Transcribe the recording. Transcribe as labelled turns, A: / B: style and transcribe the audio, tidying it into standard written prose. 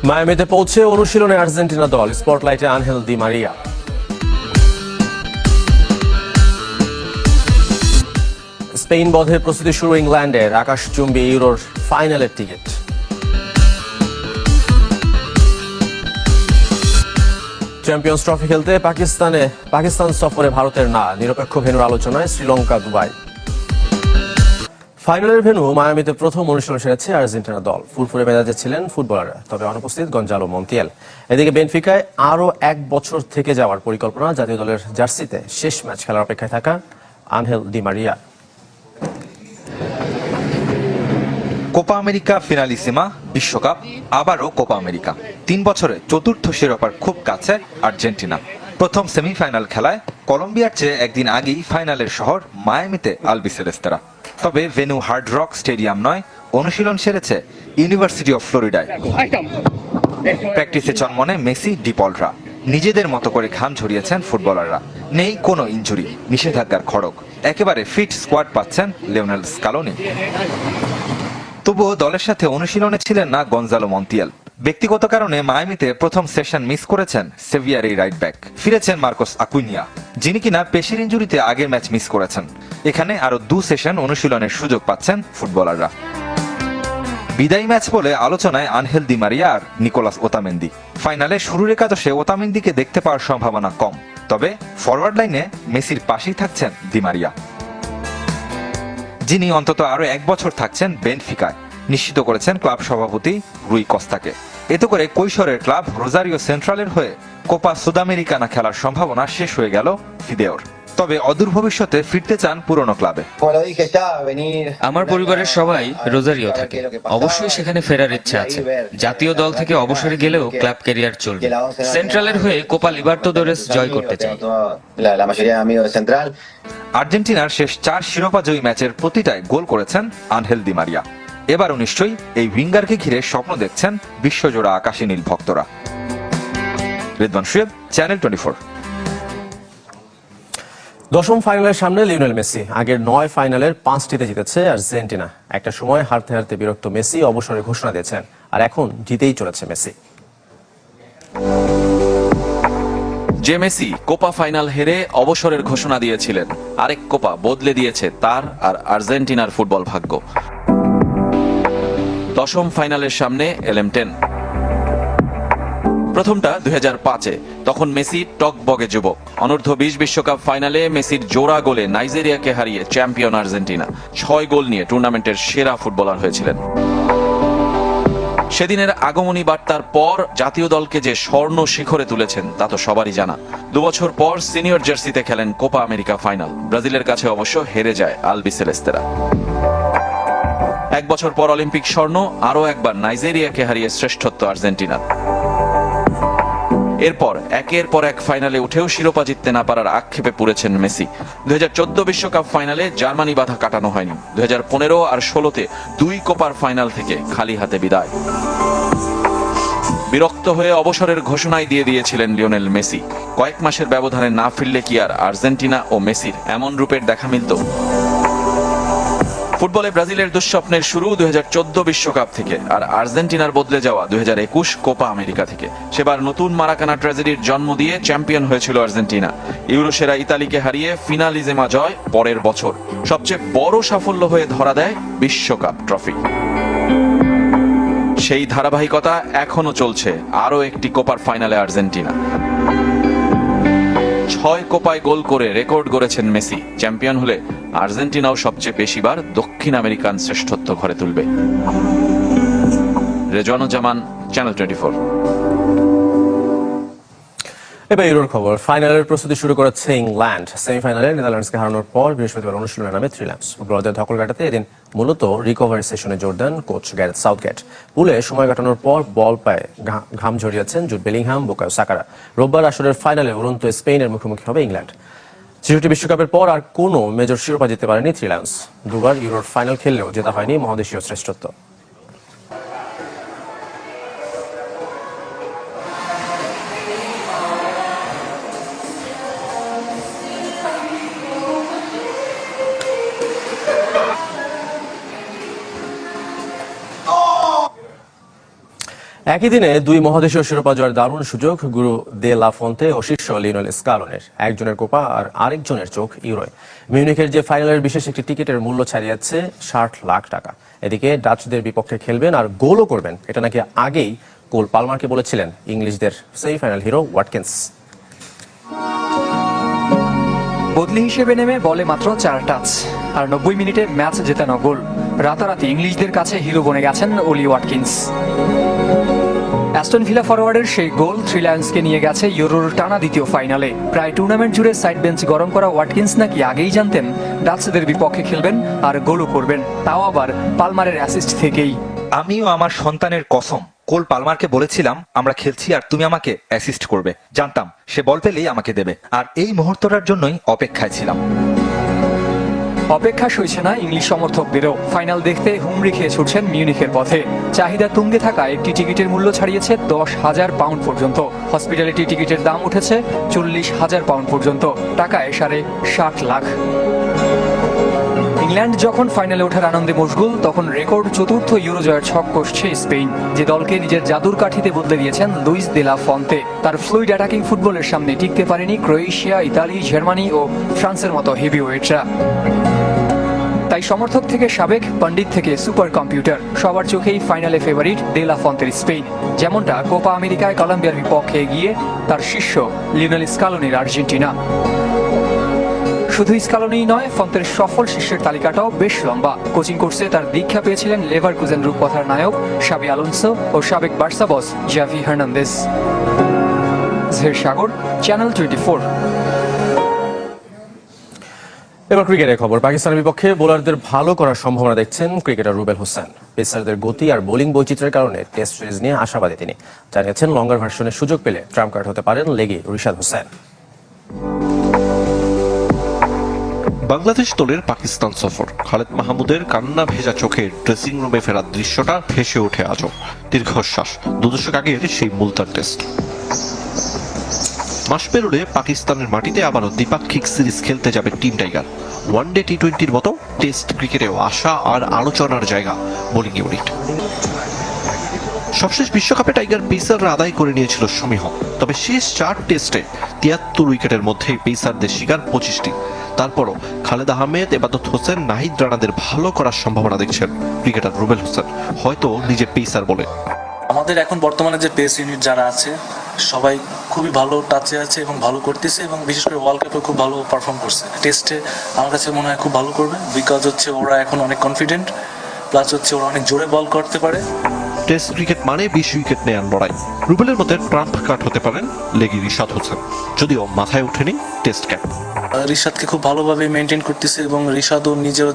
A: মায়ামিতে পৌঁছে অনুশীলনে আর্জেন্টিনা দল, স্পটলাইটে আনহেল দি মারিয়া। স্পেন বধের প্রস্তুতি শুরু ইংল্যান্ডের, আকাশচুম্বী ইউরোর ফাইনালের টিকিট। চ্যাম্পিয়ন্স ট্রফি খেলতে পাকিস্তান সফরে ভারতের না, নিরপেক্ষ ভেন্যুর আলোচনায় শ্রীলঙ্কা, দুবাই। ফাইনালের ভেন্যু মায়ামিতে প্রথম অনুশীলন সেরেছে আর্জেন্টিনা দল। ফুরফুরে মেজাজে ছিলেন ফুটবলাররা, তবে অনুপস্থিত গঞ্জালো মন্তিয়াল। এদিকে বেনফিকায় আরও 1 বছর থেকে যাওয়ার পরিকল্পনা জাতীয় দলের জার্সিতে শেষ ম্যাচ খেলার অপেক্ষায় থাকা আনহেল দি মারিয়া।
B: কোপা আমেরিকা ফিনালিসিমা, বিশ্বকাপ, আবারও কোপা আমেরিকা। 3 বছরে চতুর্থ শিরোপার খুব কাছে আর্জেন্টিনা। প্রথম সেমিফাইনাল খেলায় কলম্বিয়ার চেয়ে একদিন আগেই ফাইনালের শহর মায়ামিতে আলবিসেলেস্তেরা। তবে ভেন্যু হার্ড রক স্টেডিয়াম নয়, অনুশীলন সেরেছে ইউনিভার্সিটি অফ ফ্লোরিডায়। প্র্যাকটিসে চনমনে মেসি, ডিপলরা। নিজেদের মতো করে ঘাম ঝরিয়েছেন ফুটবলাররা। নেই কোনো ইনজুরি, নিষেধাজ্ঞার খড়গ। একেবারে ফিট স্কোয়াড পাচ্ছেন লিওনেল স্কালোনি। তবুও দলের সাথে অনুশীলনে ছিলেন না গঞ্জালো মন্তিয়াল। ব্যক্তিগত কারণে মায়ামিতে প্রথম সেশন মিস করেছেন সেভিয়ার এই রাইট ব্যাক। ফিরেছেন মার্কোস আকুইনিয়া, যিনি কিনা পেশির ইনজুরিতে আগের ম্যাচ মিস করেছেন। এখানে আরো 2 সেশন অনুশীলনের সুযোগ পাচ্ছেন ফুটবলাররা। বিদায়ী ম্যাচ বলে আলোচনায় আনহেল দি মারিয়া আর নিকোলাস ওতামেন্দি। ফাইনালে শুরুর একাদশে ওতামেন্দিকে দেখতে পাওয়ার সম্ভাবনা কম, তবে ফরওয়ার্ড লাইনে মেসির পাশেই থাকছেন দি মারিয়া, যিনি অন্তত আরো 1 বছর থাকছেন বেনফিকায়, নিশ্চিত করেছেন ক্লাব সভাপতি রুই কস্তাকে। এতে করে কৈশোরের ক্লাব রোজারিও সেন্ট্রালের হয়ে কোপা সুদামেরিকানা খেলার সম্ভাবনা শেষ হয়ে গেল ফিদেওর। তবে অদূর ভবিষ্যতে ফিরতে চান পুরনো ক্লাবে।
C: আমার পরিবারের সবাই রোজারিও থাকে, অবশ্যই সেখানে ফেরার ইচ্ছা আছে। জাতীয় দল থেকে অবসরে গেলেও ক্লাব ক্যারিয়ার চলবে। সেন্ট্রালের হয়ে কোপা লিবার্তাদোরেস জয় করতে চাই।
B: আর্জেন্টিনার শেষ 4 শিরোপাজয়ী ম্যাচের প্রতিটায় গোল করেছেন আনহেল দি মারিয়া। এবারও নিশ্চয়ই এই উইঙ্গারকে ঘিরে স্বপ্ন দেখছেন বিশ্বজোড়া আকাশী নীল ভক্তরা। রিদওয়ান শুয়েব, চ্যানেল 24।
A: দশম ফাইনালের সামনে লিওনেল মেসি। আগের 9 ফাইনালের 5টিতে জিতেছে আর্জেন্টিনা। একটা সময় হারতে হারতে বিরক্ত মেসি অবসরের ঘোষণা দিয়েছেন, আর এখন জিতেই চলেছে মেসি।
D: যে মেসি কোপা ফাইনাল হেরে অবসরের ঘোষণা দিয়েছিলেন, আরেক কোপা বদলে দিয়েছে তার আর আর্জেন্টিনার ফুটবল ভাগ্য। দশম ফাইনালের সামনে LM10। প্রথমটা 2005-এ, তখন মেসি টকবগে যুবক। অনূর্ধ্ব 20 বিশ্বকাপ ফাইনালে মেসির জোড়া গোলে নাইজেরিয়াকে হারিয়ে চ্যাম্পিয়ন আর্জেন্টিনা। 6 গোল নিয়ে টুর্নামেন্টের সেরা ফুটবলার হয়েছিলেন। সেদিনের আগমনী বার্তার পর জাতীয় দলকে যে স্বর্ণ শিখরে তুলেছেন তা তো সবারই জানা। 2 বছর পর সিনিয়র জার্সিতে খেলেন কোপা আমেরিকা ফাইনাল। ব্রাজিলের কাছে অবশ্য হেরে যায় আলবিসেলেস্তেরা। 1 বছর পর অলিম্পিক স্বর্ণ, আরও একবার নাইজেরিয়াকে হারিয়ে শ্রেষ্ঠত্ব আর্জেন্টিনার। এরপর একের পর এক ফাইনালে উঠেও শিরোপা জিততে না পারার আক্ষেপে পড়েছেন মেসি। 2014 বিশ্বকাপ ফাইনালে জার্মানি বাধা কাটানো হয়নি। 2015 আর 16-তে 2 কোপার ফাইনাল থেকে খালি হাতে বিদায়। বিরক্ত হয়ে অবসরের ঘোষণাই দিয়ে দিয়েছিলেন লিওনেল মেসি। কয়েক মাসের ব্যবধানে না ফিরলে কি আর আর্জেন্টিনা ও মেসির এমন রূপের দেখা মিলত? ফুটবলে ব্রাজিলের দুঃস্বপ্নের শুরু 2014 বিশ্বকাপ থেকে, আর আর্জেন্টিনার বদলে যাওয়া 2021 কোপা আমেরিকা থেকে। সেবার নতুন মারাকানা ট্র্যাজেডির জন্ম দিয়ে চ্যাম্পিয়ন হয়েছিল আর্জেন্টিনা। ইউরো সেরা ইতালিকে হারিয়ে ফিনালিজেমা জয় পরের বছর। সবচেয়ে বড় সাফল্য হয়ে ধরা দেয় বিশ্বকাপ ট্রফি। সেই ধারাবাহিকতা এখনো চলছে। আরও একটি কোপার ফাইনালে আর্জেন্টিনা। 6 কোপায় গোল করে রেকর্ড গড়েছেন মেসি। চ্যাম্পিয়ন হলে আর্জেন্টিনাও সবচেয়ে বেশিবার দক্ষিণ আমেরিকান শ্রেষ্ঠত্ব ঘরে তুলবে। রেজওয়ানুজ্জামান, চ্যানেল 24।
A: এবার ইউরোর খবর। ফাইনালের প্রস্তুতি শুরু করেছে ইংল্যান্ড। সেমিফাইনালে নেদারল্যান্ডসকে হারানোর পর বৃহস্পতিবার অনুশীলনে নামে থ্রিল্যান্ডস। ফুটবলারদের ধকল কাটাতে এদিন মূলত রিকভারি সেশনে জোর দেন কোচ গ্যারেথ সাউথগেট। পুলে সময় কাটানোর পর বল পায়ে ঘাম ঝরিয়েছেন জুড বেলিংহাম, বুকায়ো সাকারা। রোববার আসরের ফাইনালে উড়ন্ত স্পেনের মুখোমুখি হবে ইংল্যান্ড। 63 বিশ্বকাপের পর আর কোনো মেজর শিরোপা জিততে পারেনি থ্রিল্যান্ডস। 2 বার ইউরোর ফাইনাল খেললেও জেতা হয়নি মহাদেশীয় শ্রেষ্ঠত্ব। একই দিনে দুই মহাদেশীয় শিরোপা জয়ের দারুণ সুযোগ গুরু দে লা ফন্তে ও শিষ্য লিওনেল স্কালোনের। একজনের কোপা আর আরেকজনের চোখ ইউরোয়। মিউনিখের যে ফাইনালের বিশেষ একটি টিকিটের মূল্য ছাড়িয়েছে 60 লাখ টাকা। এদিকে ডাচদের বিপক্ষে খেলবেন আর গোলও করবেন, এটা নাকি আগেই কোল পালমারকে বলেছিলেন ইংলিশদের সেমিফাইনাল হিরো ওয়াটকিন্স।
E: বদলি হিসেবে নেমে বলে মাত্র 4 টাচ আর 90 মিনিটে ম্যাচ জেতানো গোল। রাতারাতি ইংলিশদের কাছে হিরো বনে গেছেন ওলি ওয়াটকিন্স। অ্যাস্টন ভিলা ফরওয়ার্ডের সেই গোল থ্রি লায়ন্সকে নিয়ে গেছে ইউরোর টানা দ্বিতীয় ফাইনালে। প্রায় টুর্নামেন্ট জুড়ে সাইড বেঞ্চ গরম করা ওয়াটকিন্স নাকি আগেই জানতেন ডাচদের বিপক্ষে খেলবেন আর গোলও করবেন, তাও আবার পালমারের অ্যাসিস্ট থেকেই।
B: আমিও আমার সন্তানের কসম কোল পালমারকে বলেছিলাম আমরা খেলছি আর তুমি আমাকে অ্যাসিস্ট করবে। জানতাম সে বল পেলেই আমাকে দেবে, আর এই মুহূর্তটার জন্যই অপেক্ষায় ছিলাম।
E: অপেক্ষা সইছে না ইংলিশ সমর্থকদেরও। ফাইনাল দেখতে হুমড়ি খেয়ে ছুটছেন মিউনিখের পথে। চাহিদা তুঙ্গে থাকা একটি টিকিটের মূল্য ছাড়িয়েছে 10,000 পাউন্ড পর্যন্ত। হসপিটালিটি টিকিটের দাম উঠেছে 40,000 পাউন্ড পর্যন্ত, টাকায় 60 লাখ। ইংল্যান্ড যখন ফাইনালে ওঠার আনন্দে মশগুল, তখন রেকর্ড চতুর্থ ইউরো জয়ের ছক কষছে স্পেন, যে দলকে নিজের জাদুর কাঠিতে বদলে দিয়েছেন লুইস দে লা ফন্তে। তার ফ্লুইড অ্যাটাকিং ফুটবলের সামনে টিকতে পারেনি ক্রোয়েশিয়া, ইতালি, জার্মানি ও ফ্রান্সের মতো হেভিওয়েটরা। তাই সমর্থক থেকে সাবেক, পণ্ডিত থেকে সুপার কম্পিউটার, সবার চোখেই ফাইনালে ফেভারিট দে লা ফন্তের স্পেন। যেমনটা কোপা আমেরিকায় কলম্বিয়ার বিপক্ষে এগিয়ে তার শিষ্য লিওনেল স্কালোনির আর্জেন্টিনা। শুধু স্কালোনিই নয়, ফন্তের সফল শিষ্যের তালিকাটাও বেশ লম্বা। কোচিং কোর্সে তার দীক্ষা পেয়েছিলেন লেভারকুজেন রূপকথার নায়ক শাবি আলোনসো ও সাবেক বার্সা বস জাভি হার্নান্দেজ। জের সাগর, চ্যানেল 24।
A: এবার ক্রিকেটের খবর। পাকিস্তানের বিপক্ষে বোলারদের ভালো করার সম্ভাবনা দেখছেন ক্রিকেটার রুবেল হোসেন। পেসারদের গতি আর বোলিং বৈচিত্র্যের কারণে টেস্ট সিরিজ নিয়ে আশাবাদী তিনি। জানিয়েছেন লঙ্গার ভার্সনের সুযোগ পেলে ট্রাম্প কার্ড হতে পারেন লেগি রিশাদ হোসেন।
F: বাংলাদেশ দলের পাকিস্তান সফর, খালেদ মাহমুদের কান্না ভেজা চোখে ড্রেসিং রুমে ফেরার দৃশ্যটা ভেসে ওঠে আজও। দীর্ঘশ্বাস, 2 দশক আগের সেই মুলতান টেস্ট। মাস পেরোলে পাকিস্তানের মাটিতে আবারও দ্বিপাক্ষিক সিরিজ খেলতে যাবে টিম টাইগার। ওয়ানডে টি-20-র মতো টেস্ট ক্রিকেটেও আশা আর আলোচনার জায়গা বোলিং ইউনিট। সবশেষ বিশ্বকাপে টাইগার পেসাররা আদায় করে নিয়েছিল সমীহ, তবে শেষ 4 টেস্টে 73 উইকেটের মধ্যে পেসারদের শিকার 25টি। তারপরও খালেদ আহমেদ, এবাদত হোসেন, নাহিদ রানাদের ভালো করার সম্ভাবনা দেখছেন ক্রিকেটার রুবেল হোসেন, হয়তো নিজের পেসার বলে।
G: আমাদের এখন বর্তমানে যে পেস ইউনিট যারা আছে সবাই খুবই ভালো টাচে আছে এবং ভালো করতেছে, এবং বিশেষ করে ওয়ার্ল্ড কাপে খুব ভালো পারফর্ম করছে। টেস্টে আমার কাছে মনে হয় খুব ভালো করবে, বিকজ হচ্ছে ওরা এখন অনেক কনফিডেন্ট, প্লাস হচ্ছে ওরা অনেক জোরে বল করতে পারে।
F: টেস্ট ক্রিকেট মানে 20 উইকেট নেয়ার লড়াই। রুবেলের মধ্যে ট্রাম্প কার্ড হতে পারেন লেগি রিশাদ হোসেন, যদিও মাথায় ওঠেনি টেস্ট ক্যাপ।
G: রিশাদকে খুব ভালোভাবে মেনটেন করতেছে এবং রিশাদও নিজেও